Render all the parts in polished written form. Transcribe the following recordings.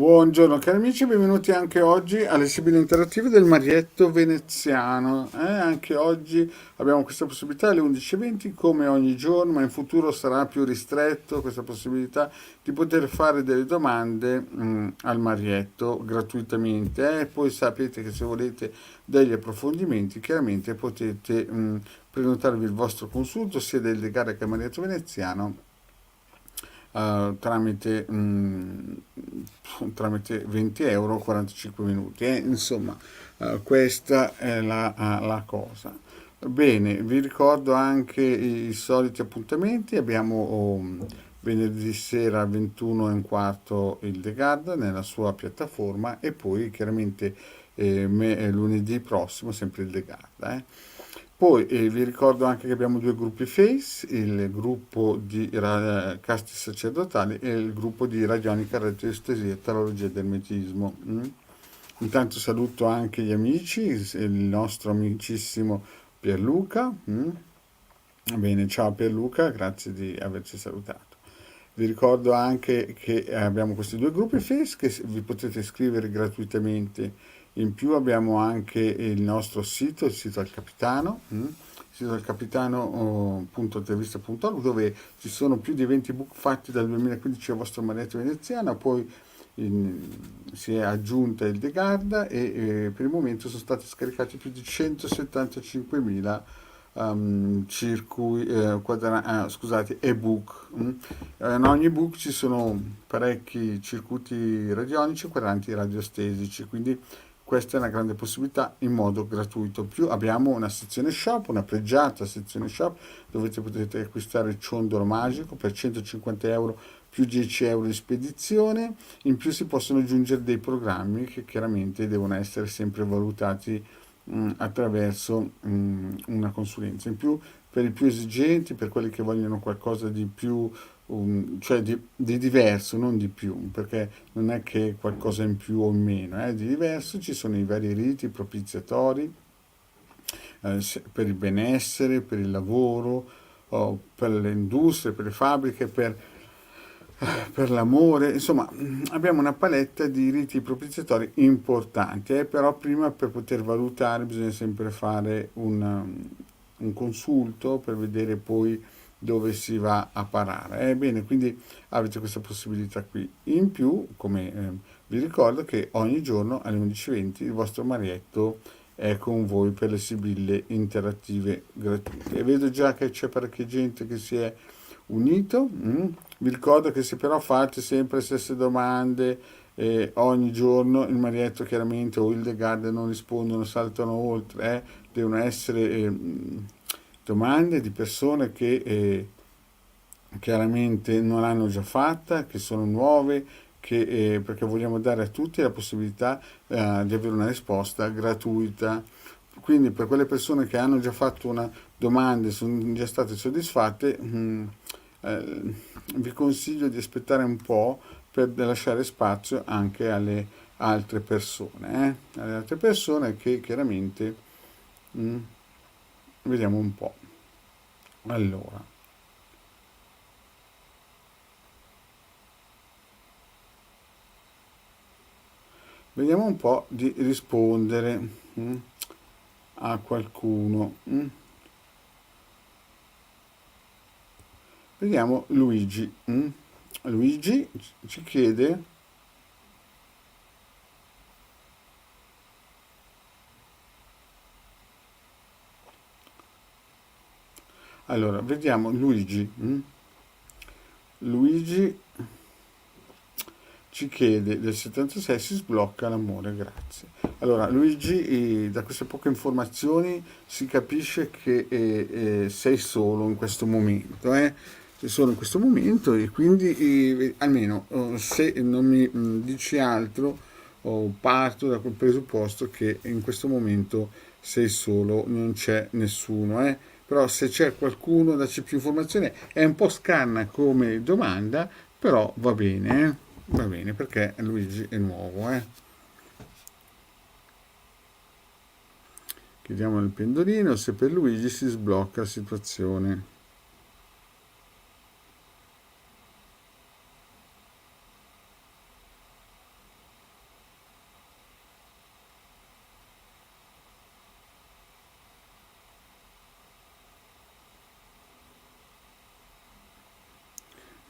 Buongiorno cari amici, benvenuti anche oggi alle Sibille Interattive del Marietto Veneziano. Anche oggi abbiamo questa possibilità alle 11:20 come ogni giorno, ma in futuro sarà più ristretto questa possibilità di poter fare delle domande al Marietto gratuitamente. Poi sapete che se volete degli approfondimenti chiaramente potete prenotarvi il vostro consulto sia del Legare che al Marietto Veneziano tramite, tramite 20 euro 45 minuti. Insomma, questa è la cosa. Bene, vi ricordo anche i soliti appuntamenti. Abbiamo venerdì sera 21:15 il The Garden nella sua piattaforma e poi chiaramente lunedì prossimo sempre il The Garden. Poi vi ricordo anche che abbiamo due gruppi Face, il gruppo di casti sacerdotali e il gruppo di radionica, radioestesia e tarologia del metismo. Intanto saluto anche gli amici, il nostro amicissimo Pierluca. Bene, ciao Pierluca, grazie di averci salutato. Vi ricordo anche che abbiamo questi due gruppi Face che vi potete iscrivere gratuitamente. In più abbiamo anche il nostro sito, il sito del Capitano, il sito del capitano.intervista.org dove ci sono più di 20 book fatti dal 2015 al vostro Marietto Veneziano, poi si è aggiunta il De Garda e per il momento sono stati scaricati più di 175.000 scusate, ebook. In ogni ebook ci sono parecchi circuiti radionici e quadranti radiostesici, quindi questa è una grande possibilità in modo gratuito. Più abbiamo una sezione shop, una pregiata sezione shop dove potete acquistare il ciondolo magico per 150 euro più 10 euro di spedizione. In più si possono aggiungere dei programmi che chiaramente devono essere sempre valutati attraverso una consulenza. In più, per i più esigenti, per quelli che vogliono qualcosa di più, cioè di diverso, non di più, perché non è che qualcosa in più o in meno, di diverso, ci sono i vari riti propiziatori per il benessere, per il lavoro, per le industrie, per le fabbriche, per l'amore, insomma, abbiamo una paletta di riti propiziatori importanti, però prima per poter valutare bisogna sempre fare un consulto per vedere poi dove si va a parare. Bene, quindi avete questa possibilità qui. In più, come vi ricordo che ogni giorno alle 11:20 il vostro Marietto è con voi per le sibille interattive gratuite. E vedo già che c'è parecchia gente che si è unito. Vi ricordo che se però fate sempre le stesse domande ogni giorno, il Marietto chiaramente o il The Garden non rispondono, saltano oltre, devono essere domande di persone che chiaramente non l'hanno già fatta, che sono nuove, perché vogliamo dare a tutti la possibilità di avere una risposta gratuita. Quindi per quelle persone che hanno già fatto una domanda e sono già state soddisfatte, vi consiglio di aspettare un po' per lasciare spazio anche alle altre persone, alle altre persone che chiaramente mm, vediamo un po'. Allora, vediamo un po' di rispondere a qualcuno. Vediamo Luigi. Luigi ci chiede, allora, vediamo Luigi. Luigi ci chiede del 76 si sblocca l'amore, grazie. Allora, Luigi, da queste poche informazioni si capisce che sei solo in questo momento, sei solo in questo momento e quindi almeno se non mi dici altro, parto da quel presupposto che in questo momento sei solo, non c'è nessuno, però se c'è qualcuno dacci più informazioni, è un po' scanna come domanda, però va bene, va bene perché Luigi è nuovo, Chiediamo al pendolino se per Luigi si sblocca la situazione.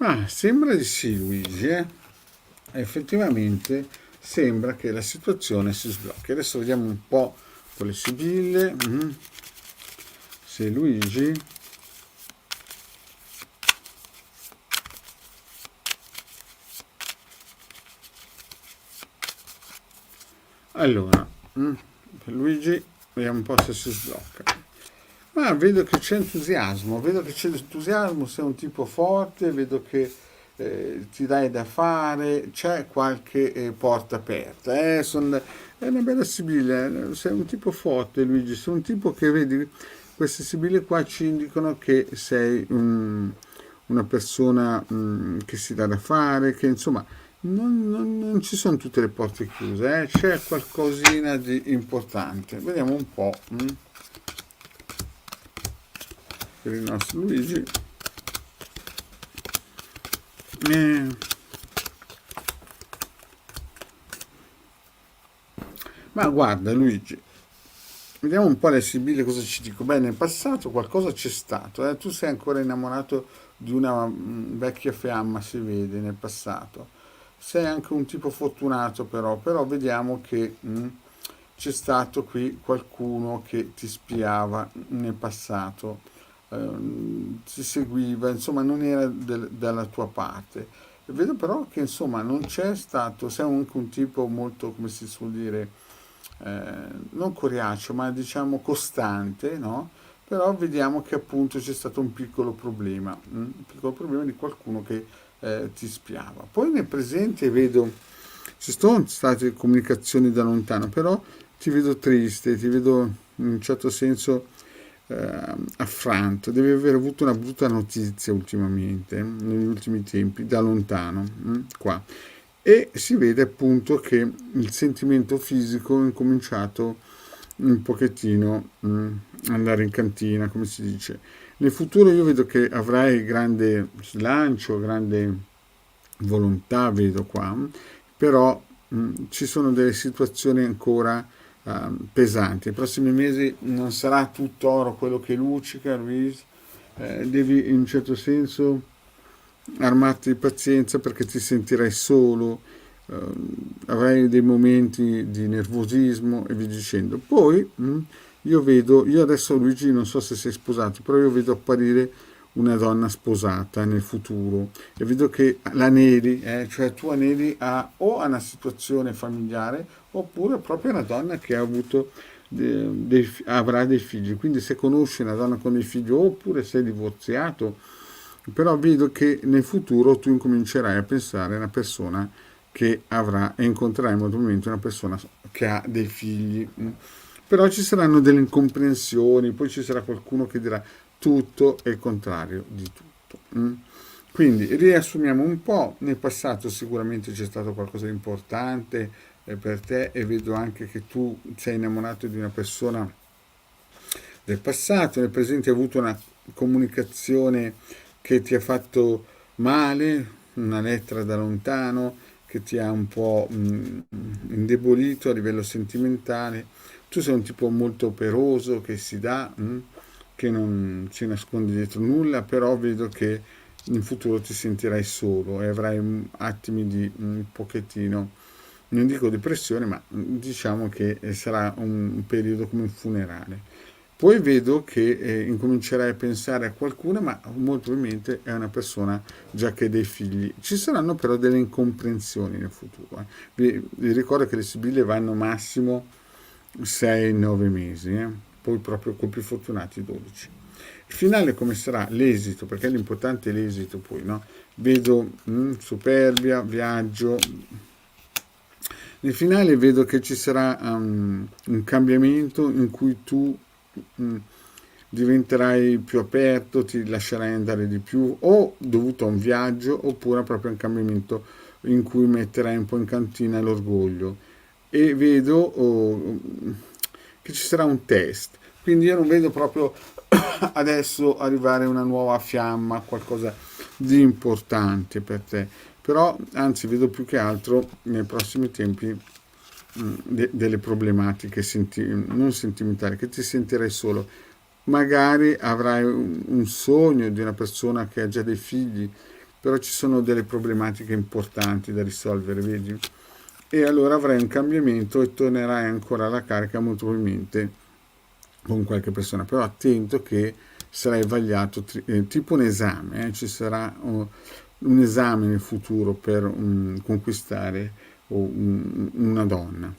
Ma sembra di sì, Luigi, eh? Effettivamente sembra che la situazione si sblocchi. Adesso vediamo un po' con le sibille. Se Luigi. Allora, per Luigi, vediamo un po' se si sblocca. Ma vedo che c'è entusiasmo, sei un tipo forte, vedo che ti dai da fare, c'è qualche porta aperta. È una bella sibilla, sei un tipo forte, Luigi, sei un tipo che vedi, queste sibille qua ci indicano che sei una persona che si dà da fare, che insomma non ci sono tutte le porte chiuse, c'è qualcosina di importante. Vediamo un po'. Per il nostro Luigi. Eh, ma guarda Luigi, vediamo un po' le sibille cosa ci dico. Beh, nel passato qualcosa c'è stato, tu sei ancora innamorato di una vecchia fiamma, si vede nel passato. Sei anche un tipo fortunato però vediamo che c'è stato qui qualcuno che ti spiava nel passato, ti seguiva, insomma non era dalla tua parte. Vedo però che insomma non c'è stato, sei anche un tipo molto, come si suol dire, non coriaceo, ma diciamo costante, no? Però vediamo che appunto c'è stato un piccolo problema di qualcuno che ti spiava. Poi nel presente vedo, ci sono state comunicazioni da lontano, però ti vedo triste, ti vedo in un certo senso affranto, devi aver avuto una brutta notizia ultimamente, negli ultimi tempi, da lontano, qua. E si vede appunto che il sentimento fisico è incominciato un pochettino andare in cantina, come si dice. Nel futuro io vedo che avrai grande slancio, grande volontà, vedo qua, però ci sono delle situazioni ancora pesanti. Nei prossimi mesi non sarà tutto oro quello che luccica, Luis. Devi in un certo senso armarti di pazienza perché ti sentirai solo, avrai dei momenti di nervosismo e via dicendo. Poi io adesso Luigi non so se sei sposato, però io vedo apparire una donna sposata nel futuro e vedo che l'aneli, cioè tu aneli o a una situazione familiare oppure proprio una donna che ha avuto avrà dei figli. Quindi se conosci una donna con dei figli oppure sei divorziato, però vedo che nel futuro tu incomincerai a pensare a una persona che avrà e incontrerai molto probabilmente una persona che ha dei figli. Però ci saranno delle incomprensioni, poi ci sarà qualcuno che dirà tutto e il contrario di tutto. Quindi riassumiamo un po', nel passato sicuramente c'è stato qualcosa di importante per te e vedo anche che tu sei innamorato di una persona del passato, nel presente hai avuto una comunicazione che ti ha fatto male, una lettera da lontano che ti ha un po' indebolito a livello sentimentale. Tu sei un tipo molto operoso che si dà, che non si nasconde dietro nulla, però vedo che in futuro ti sentirai solo e avrai attimi di un pochettino, non dico depressione, ma diciamo che sarà un periodo come un funerale. Poi vedo che incomincerai a pensare a qualcuno, ma molto probabilmente è una persona già che ha dei figli. Ci saranno però delle incomprensioni nel futuro. Vi ricordo che le sibille vanno massimo 6-9 mesi, poi proprio con più fortunati 12. Il finale come sarà? L'esito, perché l'importante è l'esito poi, no? Vedo superbia, viaggio. Nel finale vedo che ci sarà un cambiamento in cui tu mh, diventerai più aperto, ti lascerai andare di più, o dovuto a un viaggio, oppure proprio a un cambiamento in cui metterai un po' in cantina l'orgoglio. E vedo che ci sarà un test. Quindi io non vedo proprio adesso arrivare una nuova fiamma, qualcosa di importante per te. Però anzi vedo più che altro nei prossimi tempi delle problematiche non sentimentali, che ti sentirai solo. Magari avrai un sogno di una persona che ha già dei figli però ci sono delle problematiche importanti da risolvere, vedi? E allora avrai un cambiamento e tornerai ancora alla carica molto probabilmente con qualche persona, però attento che sarai vagliato tipo un esame, ci sarà un esame nel futuro per conquistare una donna.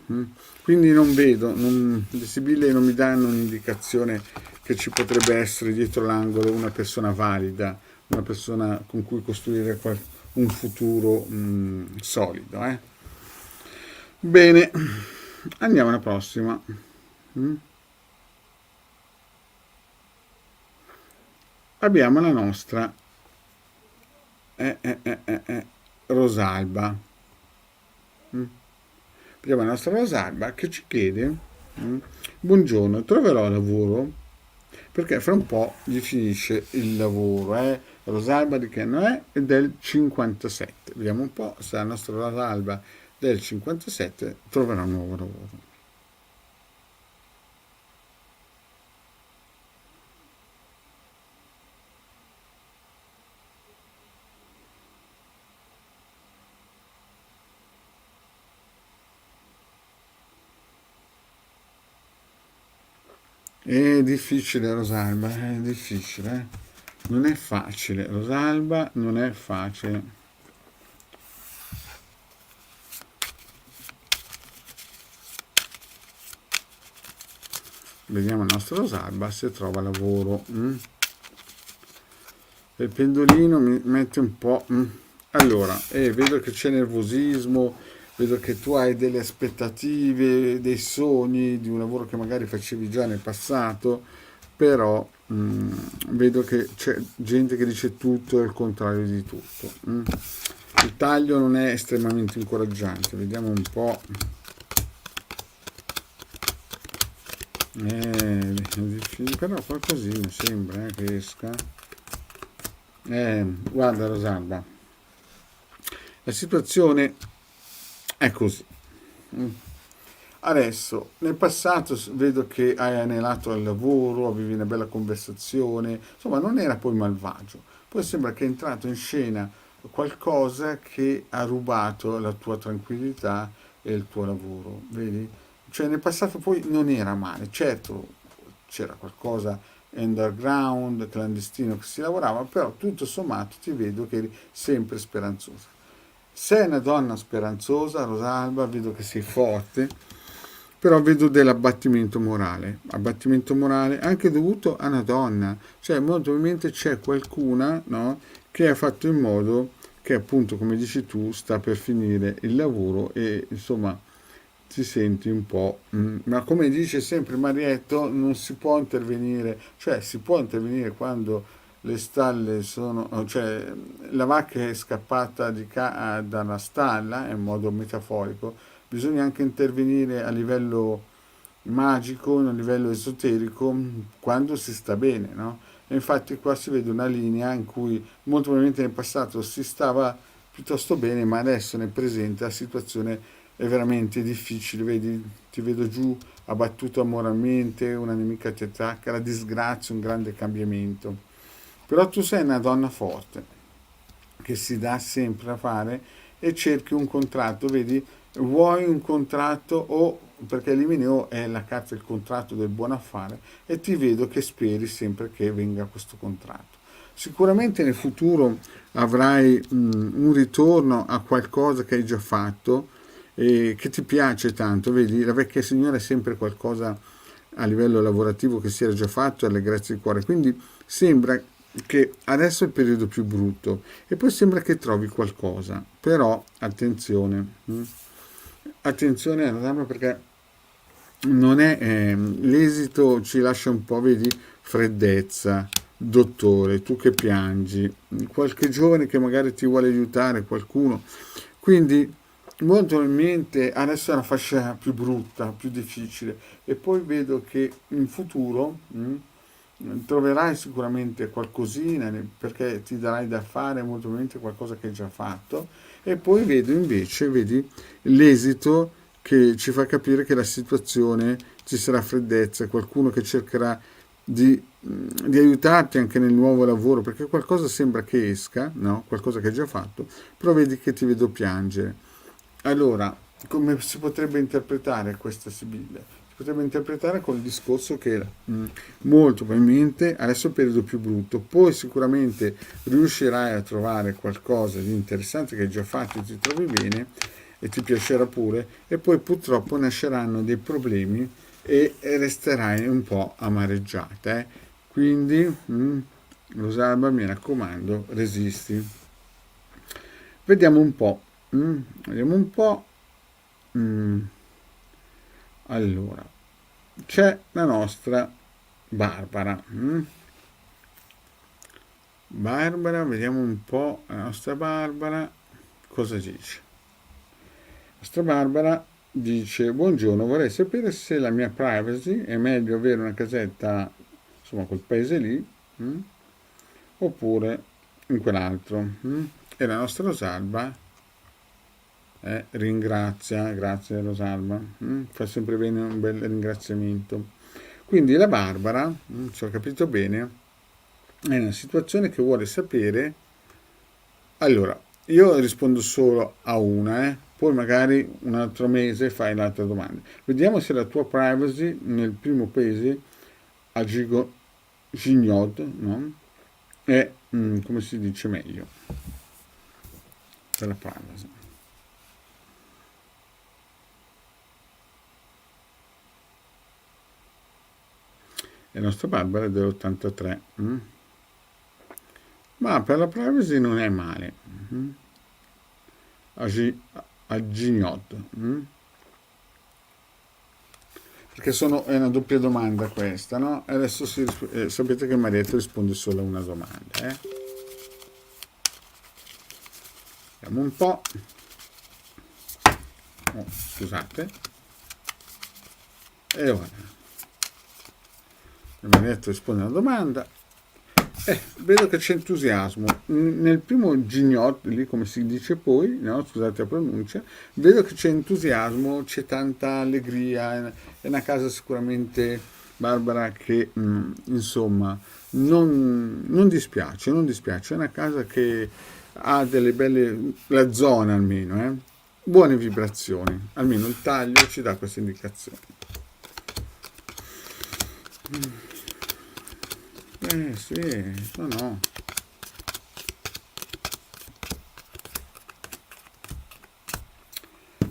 Quindi non vedo, le sibille non mi danno un'indicazione che ci potrebbe essere dietro l'angolo una persona valida, una persona con cui costruire un futuro solido. Bene, andiamo alla prossima. Mm? Abbiamo la nostra Rosalba. Mm? Abbiamo la nostra Rosalba che ci chiede: buongiorno, troverò lavoro? Perché fra un po' gli finisce il lavoro. Rosalba di che anno è? È del 57. Vediamo un po' se la nostra Rosalba del 57 troverà un nuovo lavoro. È difficile Rosalba, è difficile. Non è facile, Rosalba non è facile. Vediamo il nostro Rosalba se trova lavoro. Il pendolino mi mette un po'. Allora, vedo che c'è nervosismo, vedo che tu hai delle aspettative, dei sogni di un lavoro che magari facevi già nel passato, però vedo che c'è gente che dice tutto e il contrario di tutto. Il taglio non è estremamente incoraggiante, vediamo un po'. È difficile, però qualcosina sembra che esca. Guarda Rosalba, la situazione è così. Adesso, nel passato vedo che hai anelato al lavoro, avevi una bella conversazione, insomma non era poi malvagio. Poi sembra che è entrato in scena qualcosa che ha rubato la tua tranquillità e il tuo lavoro, vedi? Cioè nel passato poi non era male, certo c'era qualcosa underground, clandestino che si lavorava, però tutto sommato ti vedo che eri sempre speranzosa. Sei una donna speranzosa, Rosalba, vedo che sei forte, però vedo abbattimento morale anche dovuto a una donna, cioè molto probabilmente c'è qualcuna, no, che ha fatto in modo che appunto, come dici tu, sta per finire il lavoro e insomma ti senti un po', ma come dice sempre Marietto, non si può intervenire, cioè si può intervenire quando le stalle sono, cioè la vacca è scappata dalla stalla, in modo metaforico, bisogna anche intervenire a livello magico, a livello esoterico, quando si sta bene, no? E infatti qua si vede una linea in cui molto probabilmente nel passato si stava piuttosto bene, ma adesso nel presente la situazione è veramente difficile, vedi, ti vedo giù abbattuta moralmente, una nemica ti attacca, la disgrazia, un grande cambiamento. Però tu sei una donna forte, che si dà sempre a fare e cerchi un contratto, vedi, vuoi un contratto o perché Elimineo è la carta del contratto del buon affare e ti vedo che speri sempre che venga questo contratto. Sicuramente nel futuro avrai un ritorno a qualcosa che hai già fatto e che ti piace tanto, vedi, la vecchia signora è sempre qualcosa a livello lavorativo che si era già fatto alle grazie di cuore, quindi sembra che adesso è il periodo più brutto e poi sembra che trovi qualcosa, però attenzione, attenzione alla dama perché non è l'esito ci lascia un po', vedi, freddezza, dottore, tu che piangi, qualche giovane che magari ti vuole aiutare, qualcuno, quindi molto probabilmente adesso è una fascia più brutta, più difficile e poi vedo che in futuro troverai sicuramente qualcosina perché ti darai da fare molto probabilmente qualcosa che hai già fatto e poi vedo invece, vedi, l'esito che ci fa capire che la situazione ci sarà freddezza, qualcuno che cercherà di aiutarti anche nel nuovo lavoro, perché qualcosa sembra che esca, no? Qualcosa che hai già fatto, però vedi che ti vedo piangere. Allora, come si potrebbe interpretare questa Sibilla? Si potrebbe interpretare con il discorso che molto probabilmente adesso è il periodo più brutto, poi sicuramente riuscirai a trovare qualcosa di interessante che hai già fatto e ti trovi bene e ti piacerà pure, e poi purtroppo nasceranno dei problemi e resterai un po' amareggiata. Quindi, Rosalba, mi raccomando, resisti. Vediamo un po'. Vediamo un po'. mm, allora, c'è la nostra Barbara. Barbara, vediamo un po' la nostra Barbara cosa dice. La nostra Barbara dice: buongiorno, vorrei sapere se la mia privacy è meglio avere una casetta, insomma, quel paese lì, oppure in quell'altro. E la nostra Rosalba ringrazia, grazie Rosalba, fa sempre bene un bel ringraziamento. Quindi la Barbara, se ho capito bene, è una situazione che vuole sapere. Allora, io rispondo solo a una, poi magari un altro mese fai l'altra domanda. Vediamo se la tua privacy nel primo paese a Gignot, no? È, come si dice meglio, per la privacy. E la nostra Barbara è dell'83. Ma per la privacy non è male. A, a Gignot. Perché è una doppia domanda questa, no? E adesso sapete che Marietta risponde solo a una domanda. Vediamo un po'. Oh, scusate. E ora. Marietta risponde a una domanda. Vedo che c'è entusiasmo. Nel primo Gignot, lì come si dice poi, no? Scusate la pronuncia, vedo che c'è entusiasmo, c'è tanta allegria, è una casa sicuramente, Barbara, che insomma non dispiace, non dispiace, è una casa che ha delle belle, la zona almeno, buone vibrazioni, almeno il taglio ci dà queste indicazioni. Sì, no, no.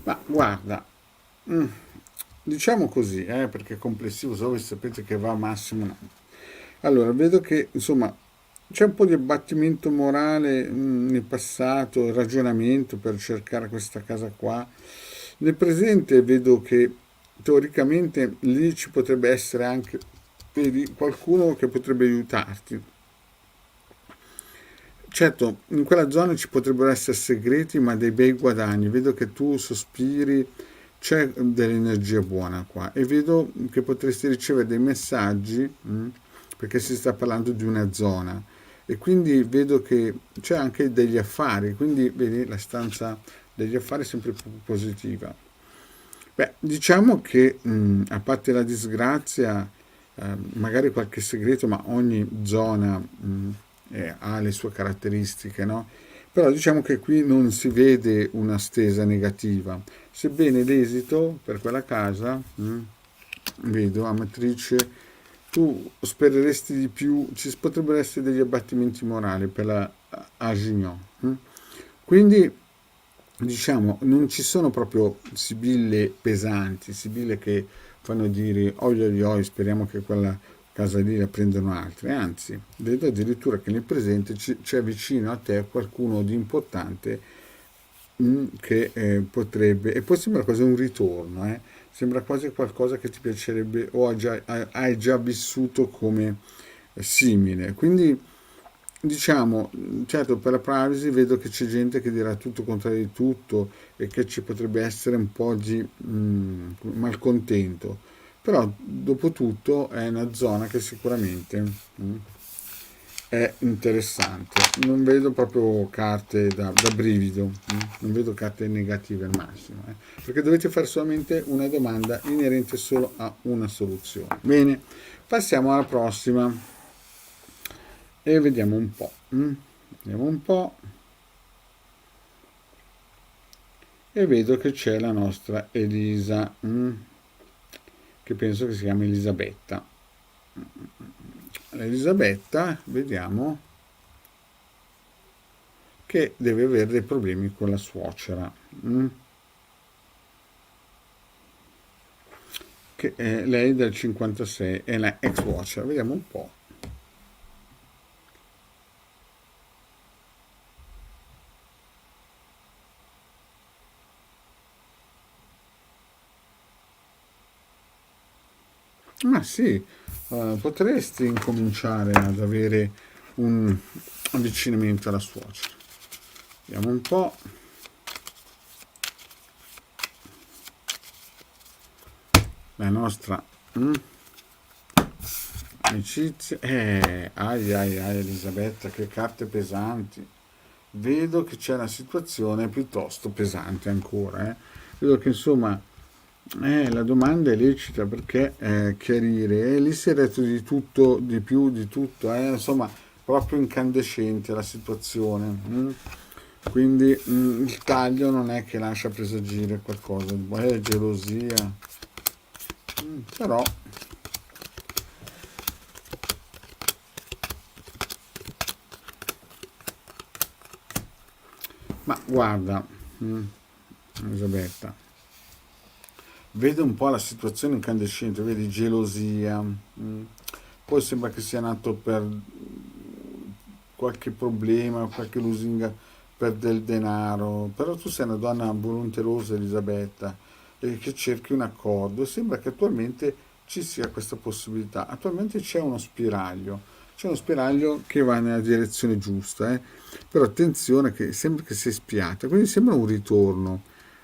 Ma guarda, diciamo così, perché è complessivo, se voi sapete che va a massimo un anno. Allora, vedo che insomma c'è un po' di abbattimento morale nel passato, ragionamento per cercare questa casa qua. Nel presente vedo che teoricamente lì ci potrebbe essere anche, vedi, qualcuno che potrebbe aiutarti. Certo, in quella zona ci potrebbero essere segreti, ma dei bei guadagni. Vedo che tu sospiri, c'è dell'energia buona qua e vedo che potresti ricevere dei messaggi, perché si sta parlando di una zona e quindi vedo che c'è anche degli affari, quindi vedi la stanza degli affari è sempre più positiva. Beh, diciamo che a parte la disgrazia, magari qualche segreto, ma ogni zona ha le sue caratteristiche, no? Però diciamo che qui non si vede una stesa negativa, sebbene l'esito per quella casa, vedo, Amatrice, tu spereresti di più, ci potrebbero essere degli abbattimenti morali per la Agignon. Quindi diciamo non ci sono proprio sibille pesanti, sibille che fanno dire oi oi oi, speriamo che quella casa lì la prendano altri, anzi vedo addirittura che nel presente c'è vicino a te qualcuno di importante che potrebbe, e poi sembra quasi un ritorno, sembra quasi qualcosa che ti piacerebbe o hai già vissuto come simile. Quindi diciamo, certo per la privacy vedo che c'è gente che dirà tutto contrario di tutto e che ci potrebbe essere un po' di malcontento, però dopo tutto è una zona che sicuramente è interessante. Non vedo proprio carte da brivido, non vedo carte negative al massimo, perché dovete fare solamente una domanda inerente solo a una soluzione. Bene, passiamo alla prossima e vediamo un po'. Vediamo un po'. E vedo che c'è la nostra Elisa, che penso che si chiami Elisabetta. Elisabetta, vediamo che deve avere dei problemi con la suocera. Che è lei del 56 è la ex suocera. Vediamo un po'. Ma sì, potresti incominciare ad avere un avvicinamento alla suocera. Vediamo un po'. La nostra amicizia. Ai ai ai Elisabetta, che carte pesanti. Vedo che c'è una situazione piuttosto pesante ancora. Vedo che insomma la domanda è lecita perché chiarire. Lì si è detto di tutto, di più, di tutto. Insomma, proprio incandescente la situazione. Quindi il taglio non è che lascia presagire qualcosa di gelosia. Però ma guarda, Elisabetta, vedo un po' la situazione incandescente, vedi gelosia, poi sembra che sia nato per qualche problema, qualche lusinga per del denaro, però tu sei una donna volonterosa, Elisabetta, e che cerchi un accordo e sembra che attualmente ci sia questa possibilità. Attualmente c'è uno spiraglio che va nella direzione giusta, però attenzione che sembra che sia spiata, quindi sembra un ritorno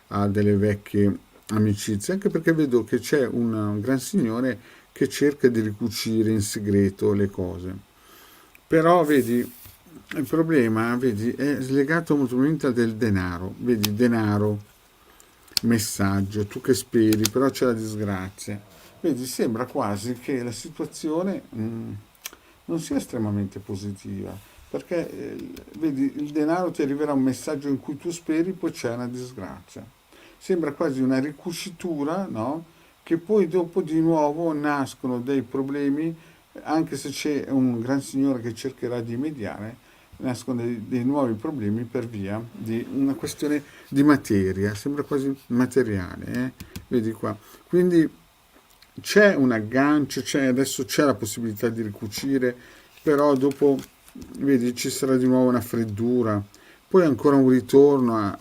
a delle vecchie amicizie, anche perché vedo che c'è un gran signore che cerca di ricucire in segreto le cose. Però vedi, il problema, vedi, è legato molto a del denaro. Vedi, denaro, messaggio, tu che speri, però c'è la disgrazia. Vedi, sembra quasi che la situazione non sia estremamente positiva, perché vedi, il denaro ti arriverà un messaggio in cui tu speri, poi c'è una disgrazia. Sembra quasi una ricucitura, no? Che poi dopo di nuovo nascono dei problemi, anche se c'è un gran signore che cercherà di mediare, nascono dei nuovi problemi per via di una questione di materia, sembra quasi materiale, vedi qua. Quindi c'è un aggancio, adesso c'è la possibilità di ricucire, però dopo, vedi, ci sarà di nuovo una freddura, poi ancora un ritorno,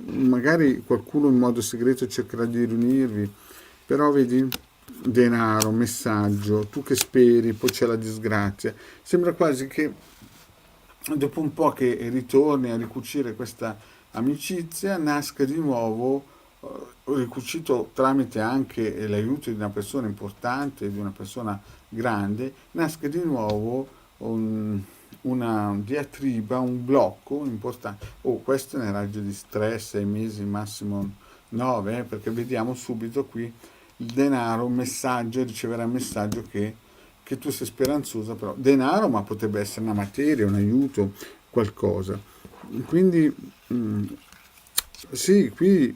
magari qualcuno in modo segreto cercherà di riunirvi, però vedi, denaro, messaggio, tu che speri, poi c'è la disgrazia. Sembra quasi che dopo un po' che ritorni a ricucire questa amicizia, nasca di nuovo, ricucito tramite anche l'aiuto di una persona importante, di una persona grande, nasca di nuovo una diatriba, un blocco importante. Oh, questo nel raggio di 3-6 mesi, massimo 9, perché vediamo subito qui il denaro, un messaggio, riceverà un messaggio che tu sei speranzosa, però denaro, ma potrebbe essere una materia, un aiuto, qualcosa. Quindi sì, qui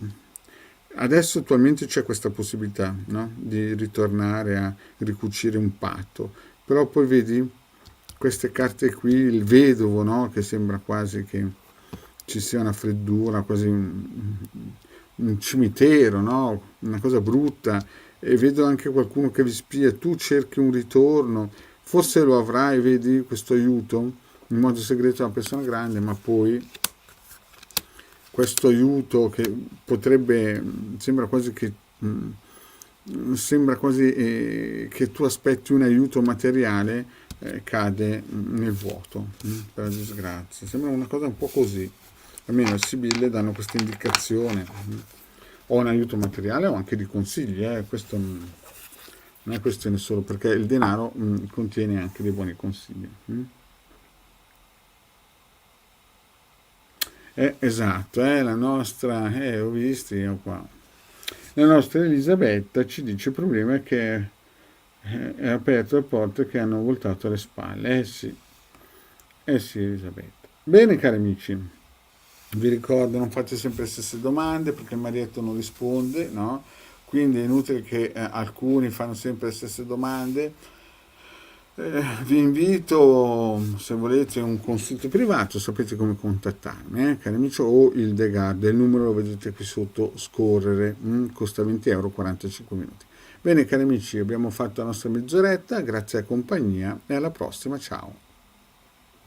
adesso attualmente c'è questa possibilità, no? Di ritornare a ricucire un patto, però poi vedi queste carte qui, il vedovo, no? Che sembra quasi che ci sia una freddura, quasi un cimitero, no? Una cosa brutta, e vedo anche qualcuno che vi spia, tu cerchi un ritorno, forse lo avrai, vedi, questo aiuto in modo segreto a una persona grande, ma poi questo aiuto che potrebbe, sembra quasi che che tu aspetti un aiuto materiale, cade nel vuoto, per la disgrazia. Sembra una cosa un po' così. Almeno le Sibille danno questa indicazione. O un aiuto materiale o anche di consigli, questo non è questione solo perché il denaro contiene anche dei buoni consigli. Esatto, la nostra, ho visto io qua. La nostra Elisabetta ci dice il problema è che è aperto le porte che hanno voltato alle spalle. Eh sì, Elisabetta. Bene, cari amici, vi ricordo, non fate sempre le stesse domande perché il marietto non risponde, no? Quindi è inutile che alcuni fanno sempre le stesse domande. Vi invito, se volete, un consulto privato, sapete come contattarmi, cari amici, o il Degard, il numero lo vedete qui sotto scorrere, costa 20 euro, 45 minuti. Bene, cari amici, abbiamo fatto la nostra mezz'oretta, grazie a compagnia e alla prossima, ciao.